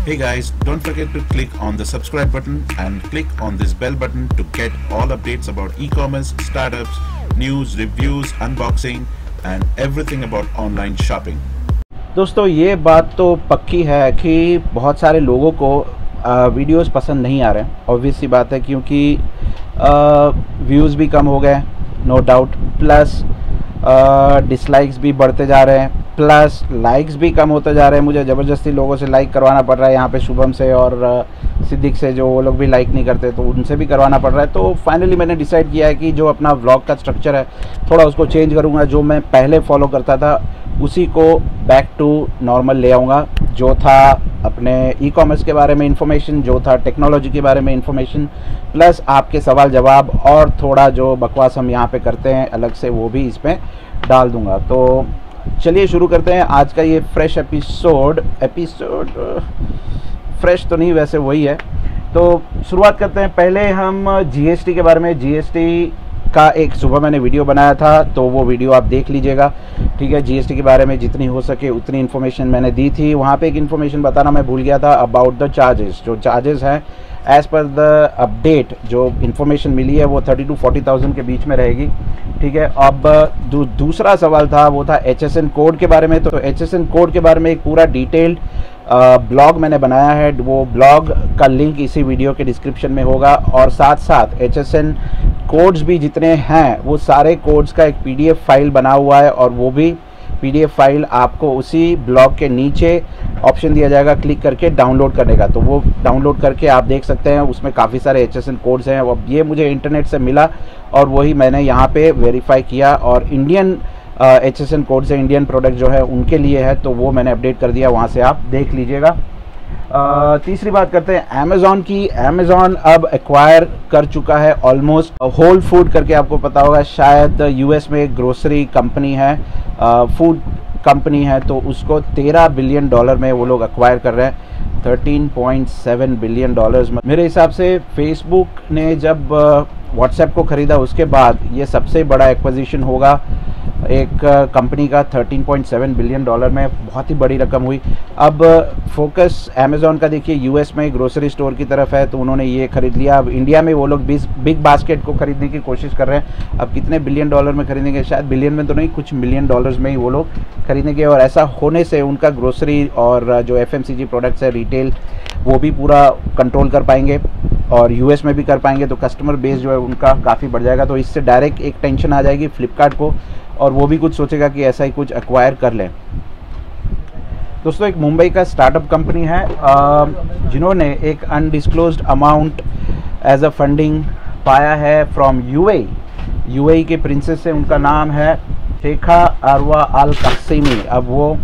Hey guys, don't forget to click on the subscribe button and click on this bell button to get all updates about e-commerce, startups, news, reviews, unboxing and everything about online shopping. दोस्तों ये बात तो पक्की है कि बहुत सारे लोगों को वीडियोस पसंद नहीं आ रहे हैं। ऑब्वियस सी बात है क्योंकि व्यूज़ भी कम हो गए, नो डाउट, प्लस डिसलाइक्स भी बढ़ते जा रहे हैं, प्लस लाइक्स भी कम होते जा रहे हैं। मुझे ज़बरदस्ती लोगों से लाइक करवाना पड़ रहा है, यहाँ पे शुभम से और सिद्दीक से, जो वो लोग भी लाइक नहीं करते तो उनसे भी करवाना पड़ रहा है। तो फाइनली मैंने डिसाइड किया है कि जो अपना व्लॉग का स्ट्रक्चर है थोड़ा उसको चेंज करूँगा। जो मैं पहले फॉलो करता था उसी को बैक टू नॉर्मल ले आऊँगा, जो था अपने ई कॉमर्स के बारे में इन्फॉर्मेशन, जो था टेक्नोलॉजी के बारे में इन्फॉर्मेशन, प्लस आपके सवाल जवाब और थोड़ा जो बकवास हम यहाँ पे करते हैं अलग से वो भी इसमें डाल दूँगा। तो चलिए शुरू करते हैं आज का ये फ्रेश एपिसोड फ्रेश तो नहीं, वैसे वही है। तो शुरुआत करते हैं। पहले हम जीएसटी के बारे में, जीएसटी का एक सुबह मैंने वीडियो बनाया था तो वो वीडियो आप देख लीजिएगा, ठीक है। जीएसटी के बारे में जितनी हो सके उतनी इन्फॉर्मेशन मैंने दी थी। वहाँ पे एक इन्फॉर्मेशन बताना मैं भूल गया था अबाउट द चार्जेस। जो चार्जेस हैं एज़ पर द अपडेट जो इन्फॉर्मेशन मिली है वो 30,000 to 40,000 के बीच में रहेगी, ठीक है। अब दूसरा सवाल था वो था HSN कोड के बारे में। तो HSN कोड के बारे में एक पूरा डिटेल्ड ब्लॉग मैंने बनाया है, वो ब्लॉग का लिंक इसी वीडियो के डिस्क्रिप्शन में होगा। और साथ साथ HSN कोड्स भी जितने हैं वो सारे कोड्स का एक PDF फाइल बना हुआ है, और वो भी PDF फाइल आपको उसी ब्लॉग के नीचे ऑप्शन दिया जाएगा क्लिक करके डाउनलोड करने का। तो वो डाउनलोड करके आप देख सकते हैं, उसमें काफ़ी सारे HSN कोड्स हैं। अब ये मुझे इंटरनेट से मिला और वही मैंने यहाँ पे वेरीफाई किया, और इंडियन HSN कोड से इंडियन प्रोडक्ट जो है उनके लिए है, तो वो मैंने अपडेट कर दिया, वहाँ से आप देख लीजिएगा। तीसरी बात करते हैं अमेज़ॉन की। अमेज़ॉन अब एक्वायर कर चुका है ऑलमोस्ट होल फूड करके, आपको पता होगा शायद US में एक ग्रोसरी कंपनी है, फूड कंपनी है, तो उसको $13 बिलियन में वो लोग एक्वायर कर रहे हैं, $13.7 बिलियन। मेरे हिसाब से फेसबुक ने जब व्हाट्सएप को ख़रीदा उसके बाद ये सबसे बड़ा एक्विजिशन होगा एक कंपनी का। $13.7 बिलियन में बहुत ही बड़ी रकम हुई। अब फोकस अमेज़ॉन का देखिए US में ग्रोसरी स्टोर की तरफ है, तो उन्होंने ये ख़रीद लिया। अब इंडिया में वो लोग बिग बास्केट को ख़रीदने की कोशिश कर रहे हैं। अब कितने बिलियन डॉलर में खरीदेंगे, शायद बिलियन में तो नहीं, कुछ मिलियन डॉलर्स में ही वो लोग खरीदेंगे। और ऐसा होने से उनका ग्रोसरी और जो FMCG प्रोडक्ट्स है, रिटेल, वो भी पूरा कंट्रोल कर पाएंगे और US में भी कर पाएंगे। तो कस्टमर बेस जो है उनका काफ़ी बढ़ जाएगा। तो इससे डायरेक्ट एक टेंशन आ जाएगी फ्लिपकार्ट को, और वो भी कुछ सोचेगा कि ऐसा ही कुछ एक्वायर कर लें। दोस्तों एक मुंबई का स्टार्टअप कंपनी है जिन्होंने एक undisclosed amount as a funding पाया है फ्रॉम UAE के प्रिंसेस से। उनका नाम है शेखा अरवा अल कसीमी। अब वो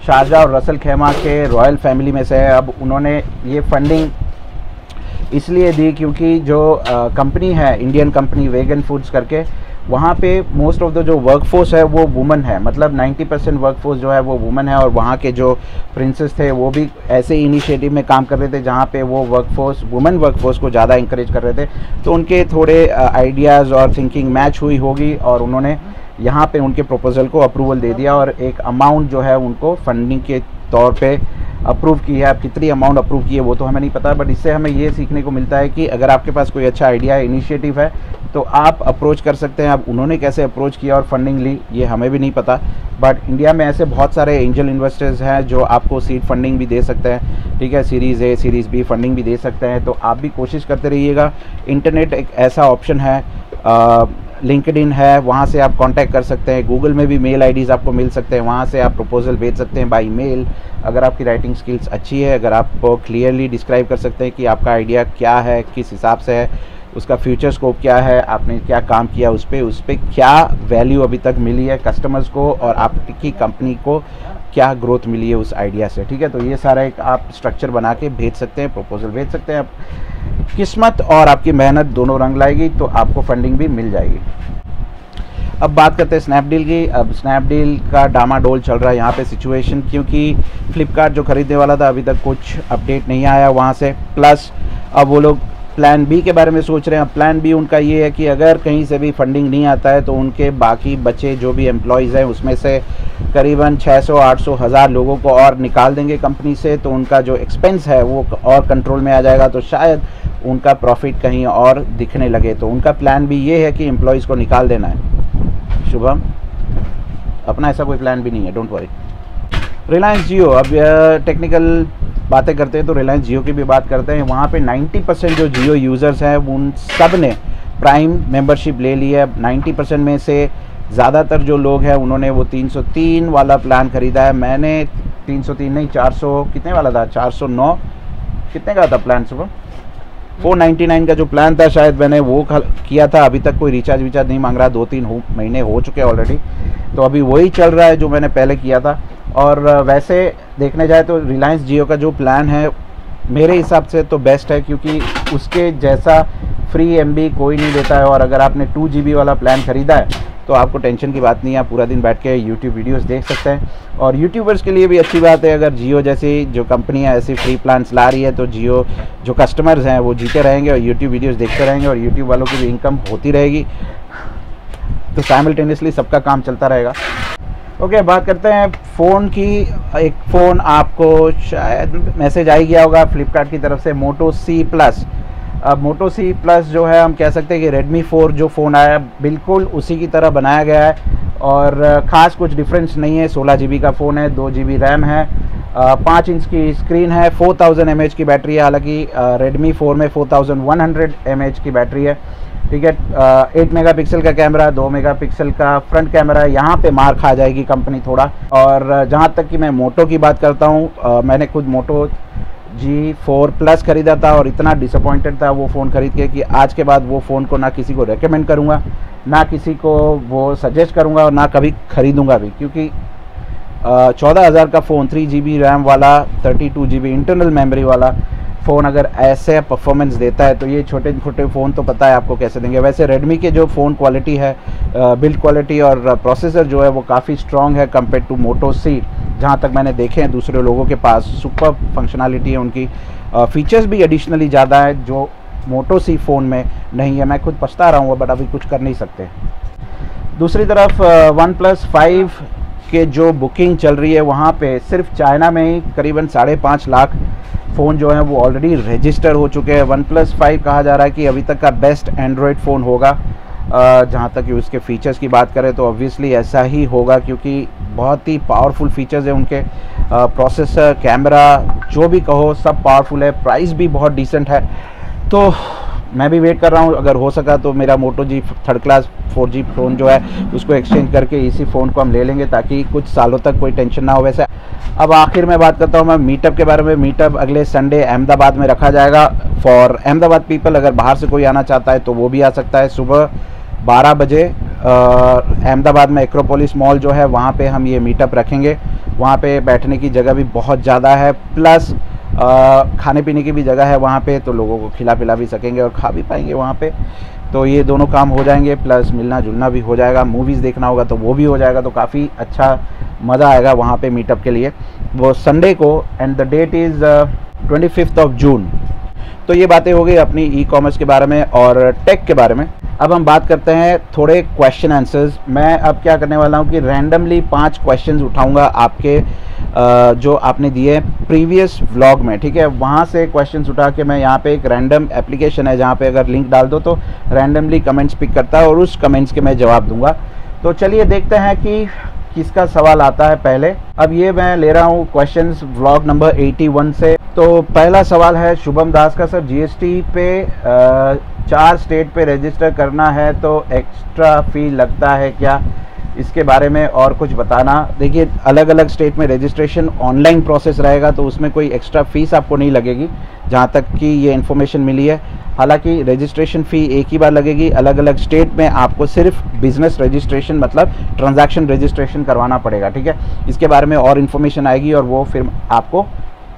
शारजा और रसल खेमा के रॉयल फैमिली में से है। अब उन्होंने ये फंडिंग इसलिए दी क्योंकि जो कंपनी है, इंडियन कंपनी वेगन फूड्स करके, वहाँ पे मोस्ट ऑफ द जो वर्कफोर्स है वो वुमन है, मतलब 90% वर्कफोर्स जो है वो वुमन है। और वहाँ के जो प्रिंसेस थे वो भी ऐसे इनिशिएटिव में काम कर रहे थे जहाँ पे वो वुमन वर्कफोर्स को ज़्यादा इंकरेज कर रहे थे। तो उनके थोड़े आइडियाज़ और थिंकिंग मैच हुई होगी, और उन्होंने यहाँ पे उनके प्रपोजल को अप्रूवल दे दिया और एक अमाउंट जो है उनको फंडिंग के तौर पे अप्रूव की है। अब कितनी अमाउंट अप्रूव की है वो तो हमें नहीं पता, बट इससे हमें ये सीखने को मिलता है कि अगर आपके पास कोई अच्छा आइडिया है, इनिशिएटिव है, तो आप अप्रोच कर सकते हैं। अब उन्होंने कैसे अप्रोच किया और फंडिंग ली ये हमें भी नहीं पता, बट इंडिया में ऐसे बहुत सारे एंजल इन्वेस्टर्स हैं जो आपको सीड फंडिंग भी दे सकते हैं, ठीक है, series A series B funding भी दे सकते हैं। तो आप भी कोशिश करते रहिएगा। इंटरनेट एक ऐसा ऑप्शन है, लिंक्डइन है, वहाँ से आप कांटेक्ट कर सकते हैं। गूगल में भी मेल आईडीज़ आपको मिल सकते हैं, वहाँ से आप प्रपोजल भेज सकते हैं बाय मेल। अगर आपकी राइटिंग स्किल्स अच्छी है, अगर आप क्लियरली डिस्क्राइब कर सकते हैं कि आपका आइडिया क्या है, किस हिसाब से है, उसका फ्यूचर स्कोप क्या है, आपने क्या काम किया उस पर क्या वैल्यू अभी तक मिली है कस्टमर्स को, और आपकी कंपनी को क्या ग्रोथ मिली है उस आइडिया से, ठीक है। तो ये सारा एक आप स्ट्रक्चर बना के भेज सकते हैं, प्रपोजल भेज सकते हैं। आप किस्मत और आपकी मेहनत दोनों रंग लाएगी तो आपको फंडिंग भी मिल जाएगी। अब बात करते हैं स्नैपडील की। अब स्नैपडील का डामाडोल चल रहा है यहाँ पे सिचुएशन, क्योंकि फ्लिपकार्ट जो ख़रीदने वाला था अभी तक कुछ अपडेट नहीं आया वहाँ से। प्लस अब वो लोग प्लान बी के बारे में सोच रहे हैं। प्लान बी उनका ये है कि अगर कहीं से भी फंडिंग नहीं आता है तो उनके बाकी बचे जो भी एम्प्लॉयज़ हैं उसमें से करीबन 600, 800, 1000 लोगों को और निकाल देंगे कंपनी से, तो उनका जो एक्सपेंस है वो और कंट्रोल में आ जाएगा, तो शायद उनका प्रॉफिट कहीं और दिखने लगे। तो उनका प्लान भी ये है कि एम्प्लॉयज़ को निकाल देना है। शुभम, अपना ऐसा कोई प्लान भी नहीं है, डोंट वरी। रिलायंस जियो, अब टेक्निकल बातें करते हैं तो रिलायंस जियो की भी बात करते हैं। वहाँ पे 90% जो जियो यूज़र्स हैं उन सब ने प्राइम मेंबरशिप ले ली है। 90% में से ज़्यादातर जो लोग हैं उन्होंने वो 303 वाला प्लान ख़रीदा है। मैंने 303 नहीं, 400 कितने वाला था, 409 कितने का था प्लान सुबह, 499 का जो प्लान था शायद मैंने वो किया था। अभी तक कोई रिचार्ज विचार्ज नहीं मांग रहा, 2-3 महीने हो चुके हैं ऑलरेडी, तो अभी वही चल रहा है जो मैंने पहले किया था। और वैसे देखने जाए तो रिलायंस जियो का जो प्लान है मेरे हिसाब से तो बेस्ट है, क्योंकि उसके जैसा फ्री MB कोई नहीं देता है। और अगर आपने 2 GB वाला प्लान ख़रीदा है तो आपको टेंशन की बात नहीं है, आप पूरा दिन बैठ के YouTube वीडियोस देख सकते हैं। और यूट्यूबर्स के लिए भी अच्छी बात है, अगर जियो जैसी जो कंपनी है ऐसी फ्री प्लान्स ला रही है तो जियो जो कस्टमर्स हैं वो जीते रहेंगे और YouTube वीडियोस देखते रहेंगे और YouTube वालों की भी इनकम होती रहेगी, तो साइमल्टेनियसली सबका काम चलता रहेगा। ओके, बात करते हैं फ़ोन की। एक फ़ोन आपको शायद मैसेज आ ही गया होगा फ्लिपकार्ट की तरफ से, मोटो C+। अब मोटो C+ जो है हम कह सकते हैं कि Redmi 4 जो फ़ोन आया बिल्कुल उसी की तरह बनाया गया है और ख़ास कुछ डिफरेंस नहीं है। 16 GB का फ़ोन है, 2 GB रैम है, 5 इंच की स्क्रीन है, 4000 mAh की बैटरी है। हालांकि Redmi 4 में 4100 mAh की बैटरी है, ठीक है। 8 मेगापिक्सल का कैमरा, 2 मेगापिक्सल का फ्रंट कैमरा है। यहाँ पे मार खा जाएगी कंपनी थोड़ा। और जहाँ तक कि मैं मोटो की बात करता हूँ, मैंने खुद मोटो G4 Plus ख़रीदा था और इतना डिसअपॉइंटेड था वो फ़ोन ख़रीद के कि आज के बाद वो फ़ोन को ना किसी को रेकमेंड करूँगा, ना किसी को वो सजेस्ट करूँगा और ना कभी ख़रीदूँगा भी, क्योंकि 14,000 का फ़ोन, 3 GB रैम वाला, 32 GB इंटरनल मेमोरी वाला फ़ोन अगर ऐसे परफॉर्मेंस देता है तो ये छोटे छोटे फ़ोन तो पता है आपको कैसे देंगे। वैसे रेडमी के जो फ़ोन क्वालिटी है, बिल्ड क्वालिटी और प्रोसेसर जो है वो काफ़ी स्ट्रॉन्ग है कंपेयर टू मोटो C। जहाँ तक मैंने देखे हैं दूसरे लोगों के पास सुपर फंक्शनैलिटी है उनकी, फीचर्स भी एडिशनली ज़्यादा है जो मोटो C फ़ोन में नहीं है। मैं खुद पछता रहा हूँ बट अभी कुछ कर नहीं सकते। दूसरी तरफ OnePlus 5 के जो बुकिंग चल रही है वहाँ पे सिर्फ चाइना में ही करीबन 5.5 लाख फ़ोन जो हैं वो ऑलरेडी रजिस्टर हो चुके हैं। OnePlus 5 कहा जा रहा है कि अभी तक का बेस्ट एंड्रॉयड फ़ोन होगा। जहाँ तक कि उसके फ़ीचर्स की बात करें तो ऑब्वियसली ऐसा ही होगा, क्योंकि बहुत ही पावरफुल फीचर्स हैं उनके, प्रोसेसर, कैमरा, जो भी कहो सब पावरफुल है, प्राइस भी बहुत डिसेंट है। तो मैं भी वेट कर रहा हूँ, अगर हो सका तो मेरा मोटो G third class 4G phone जो है उसको एक्सचेंज करके इसी फ़ोन को हम ले लेंगे ताकि कुछ सालों तक कोई टेंशन ना हो। वैसे अब आखिर में बात करता हूँ मैं मीटअप के बारे में। मीटअप अगले संडे अहमदाबाद में रखा जाएगा फॉर अहमदाबाद पीपल। अगर बाहर से कोई आना चाहता है तो वो भी आ सकता है। सुबह 12 बजे अहमदाबाद में एक्रोपोलिस मॉल जो है वहाँ पे हम ये मीटअप रखेंगे। वहाँ पे बैठने की जगह भी बहुत ज़्यादा है, प्लस खाने पीने की भी जगह है वहाँ पे, तो लोगों को खिला पिला भी सकेंगे और खा भी पाएंगे वहाँ पे। तो ये दोनों काम हो जाएंगे, प्लस मिलना जुलना भी हो जाएगा। मूवीज़ देखना होगा तो वो भी हो जाएगा, तो काफ़ी अच्छा मज़ा आएगा वहाँ पे मीटअप के लिए। वो संडे को, एंड द डेट इज़ 25 जून। तो ये बातें हो गई अपनी ई कॉमर्स के बारे में और टेक के बारे में। अब हम बात करते हैं थोड़े क्वेश्चन आंसर्स। मैं अब क्या करने वाला हूँ कि रैंडमली 5 क्वेश्चंस उठाऊंगा आपके जो आपने दिए प्रीवियस व्लॉग में, ठीक है। वहाँ से क्वेश्चंस उठा के मैं यहाँ पे एक रैंडम एप्लीकेशन है जहाँ पे अगर लिंक डाल दो तो रैंडमली कमेंट्स पिक करता है और उस कमेंट्स के मैं जवाब दूंगा। तो चलिए देखते हैं कि किसका सवाल आता है पहले। अब ये मैं ले रहा हूँ क्वेश्चंस व्लॉग नंबर 81 से। तो पहला सवाल है शुभम दास का, सर जीएसटी पे 4 स्टेट पे रजिस्टर करना है तो एक्स्ट्रा फ़ी लगता है क्या, इसके बारे में और कुछ बताना। देखिए अलग अलग स्टेट में रजिस्ट्रेशन ऑनलाइन प्रोसेस रहेगा तो उसमें कोई एक्स्ट्रा फीस आपको नहीं लगेगी जहाँ तक कि ये इन्फॉर्मेशन मिली है। हालांकि रजिस्ट्रेशन फ़ी एक ही बार लगेगी। अलग अलग स्टेट में आपको सिर्फ बिजनेस रजिस्ट्रेशन मतलब ट्रांजैक्शन रजिस्ट्रेशन करवाना पड़ेगा, ठीक है। इसके बारे में और इन्फॉर्मेशन आएगी और वो फिर आपको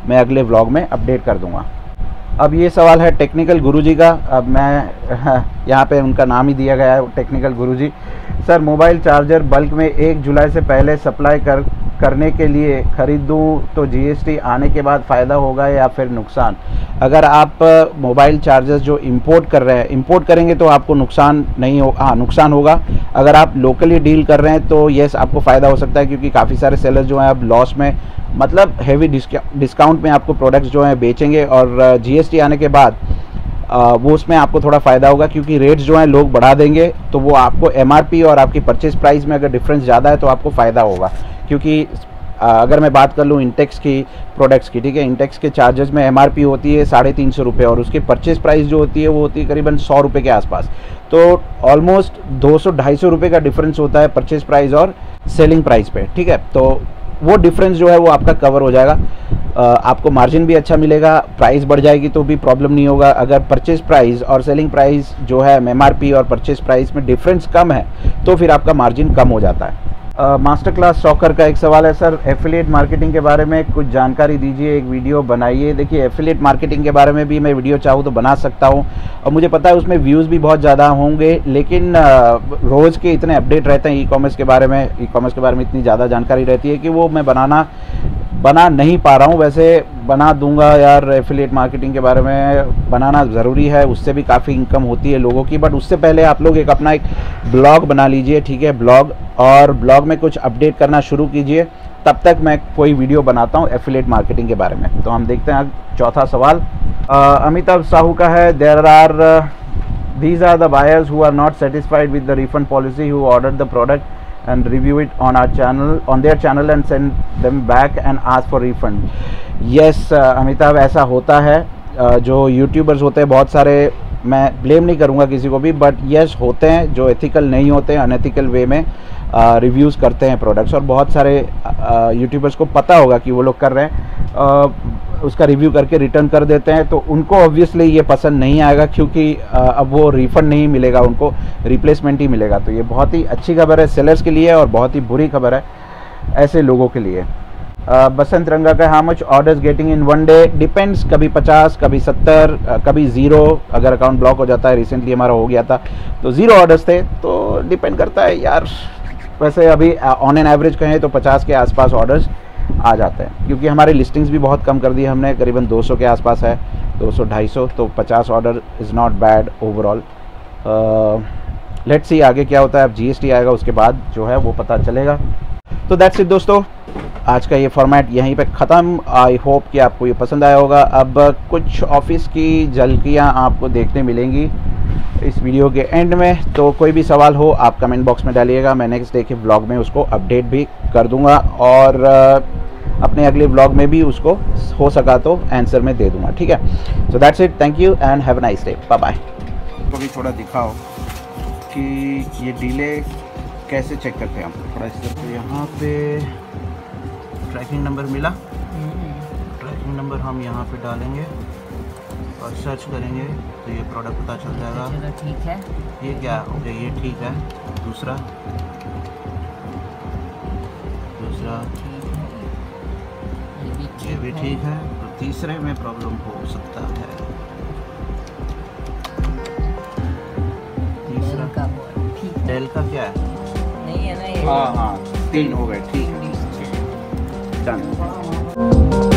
मैं अगले व्लॉग में अपडेट कर दूँगा। अब ये सवाल है टेक्निकल गुरुजी का। अब मैं यहाँ पे उनका नाम ही दिया गया है टेक्निकल गुरुजी। सर मोबाइल चार्जर बल्क में 1 जुलाई से पहले सप्लाई कर करने के लिए ख़रीदूँ तो जीएसटी आने के बाद फ़ायदा होगा या फिर नुकसान? अगर आप मोबाइल चार्जर्स जो इंपोर्ट कर रहे हैं, इंपोर्ट करेंगे तो आपको नुकसान नहीं हो, हाँ नुकसान होगा। अगर आप लोकली डील कर रहे हैं तो येस आपको फ़ायदा हो सकता है, क्योंकि काफ़ी सारे सेलर्स जो हैं अब लॉस में, मतलब हेवी डिस्काउंट में आपको प्रोडक्ट्स जो हैं बेचेंगे, और जीएसटी आने के बाद वो उसमें आपको थोड़ा फ़ायदा होगा, क्योंकि रेट्स जो हैं लोग बढ़ा देंगे, तो वो आपको एमआरपी और आपकी परचेज़ प्राइस में अगर डिफरेंस ज़्यादा है तो आपको फ़ायदा होगा। क्योंकि अगर मैं बात कर लूँ इंटेक्स की प्रोडक्ट्स की, ठीक है, इंटेक्स के चार्जेस में एमआरपी होती है 350 रुपये और उसकी परचेज़ प्राइस जो होती है वो होती है करीबन 100 रुपये के आसपास। तो ऑलमोस्ट 200-250 रुपये का डिफरेंस होता है परचेज़ प्राइस और सेलिंग प्राइस पे, ठीक है। तो वो डिफरेंस जो है वो आपका कवर हो जाएगा, आपको मार्जिन भी अच्छा मिलेगा, प्राइस बढ़ जाएगी तो भी प्रॉब्लम नहीं होगा। अगर परचेज़ प्राइस और सेलिंग प्राइस जो है एमआरपी और परचेज़ प्राइस में डिफरेंस कम है तो फिर आपका मार्जिन कम हो जाता है। मास्टर क्लास सॉकर का एक सवाल है, सर एफिलिएट मार्केटिंग के बारे में कुछ जानकारी दीजिए, एक वीडियो बनाइए। देखिए एफिलिएट मार्केटिंग के बारे में भी मैं वीडियो चाहूँ तो बना सकता हूँ, और मुझे पता है उसमें व्यूज़ भी बहुत ज़्यादा होंगे, लेकिन रोज़ के इतने अपडेट रहते हैं ई कॉमर्स के बारे में इतनी ज़्यादा जानकारी रहती है कि वो मैं बना नहीं पा रहा हूँ। वैसे बना दूंगा यार, एफिलिएट मार्केटिंग के बारे में बनाना ज़रूरी है, उससे भी काफ़ी इनकम होती है लोगों की। बट उससे पहले आप लोग अपना एक ब्लॉग बना लीजिए, ठीक है, और ब्लॉग में कुछ अपडेट करना शुरू कीजिए, तब तक मैं कोई वीडियो बनाता हूँ एफिलिएट मार्केटिंग के बारे में। तो हम देखते हैं चौथा सवाल अमिताभ साहू का है, these are the buyers who are not satisfied with the refund policy, who ordered the product and review it on their channel and send them back and ask for refund. Yes Amitabh, ऐसा होता है। जो YouTubers होते हैं बहुत सारे, मैं blame नहीं करूँगा किसी को भी, बट यस होते हैं जो एथिकल नहीं होते हैं, अनएथिकल वे में रिव्यूज़ करते हैं प्रोडक्ट्स, और बहुत सारे यूट्यूबर्स को पता होगा कि वो लोग कर रहे हैं, उसका रिव्यू करके रिटर्न कर देते हैं। तो उनको ऑब्वियसली ये पसंद नहीं आएगा, क्योंकि अब वो रिफ़ंड नहीं मिलेगा, उनको रिप्लेसमेंट ही मिलेगा। तो ये बहुत ही अच्छी खबर है सेलर्स के लिए और बहुत ही बुरी खबर है ऐसे लोगों के लिए। बसंत रंगा का, how much orders getting in one day? Depends, कभी 50, कभी 70, कभी 0 अगर अकाउंट ब्लॉक हो जाता है। रिसेंटली हमारा हो गया था तो 0 ऑर्डर्स थे, तो डिपेंड करता है यार। वैसे अभी ऑन एन एवरेज कहें तो 50 के आसपास ऑर्डर्स आ जाते हैं, क्योंकि हमारी लिस्टिंग्स भी बहुत कम कर दी हमने, करीबन 200 के आसपास है, 200-250, तो 50 order is not bad overall. Let's see आगे क्या होता है, अब जीएसटी आएगा उसके बाद जो है वो पता चलेगा। तो दैट्स इट दोस्तों, आज का ये फॉर्मेट यहीं पे ख़त्म। आई होप कि आपको ये पसंद आया होगा। अब कुछ ऑफिस की झलकियाँ आपको देखने मिलेंगी इस वीडियो के एंड में, तो कोई भी सवाल हो आप कमेंट बॉक्स में डालिएगा, मैं नेक्स्ट डे के व्लॉग में उसको अपडेट भी कर दूंगा, और अपने अगले व्लॉग में भी उसको हो सका तो आंसर में दे दूंगा, ठीक है। So that's it, thank you and have a nice day, bye bye. तो भी थोड़ा दिखाओ कि ये डिले कैसे चेक करते हैं हम, थोड़ा इस तरह। तो यहाँ पे ट्रैकिंग नंबर मिला, ट्रैकिंग नंबर हम यहाँ पे डालेंगे और सर्च करेंगे तो ये प्रोडक्ट पता चल जाएगा। ठीक है, ये क्या हो गया, ये ठीक है। दूसरा ये भी ठीक है, तो तीसरे में प्रॉब्लम हो सकता है। तीसरा डेल का क्या है? नहीं है ना ये। हाँ 3 हो गए, ठीक है, डन।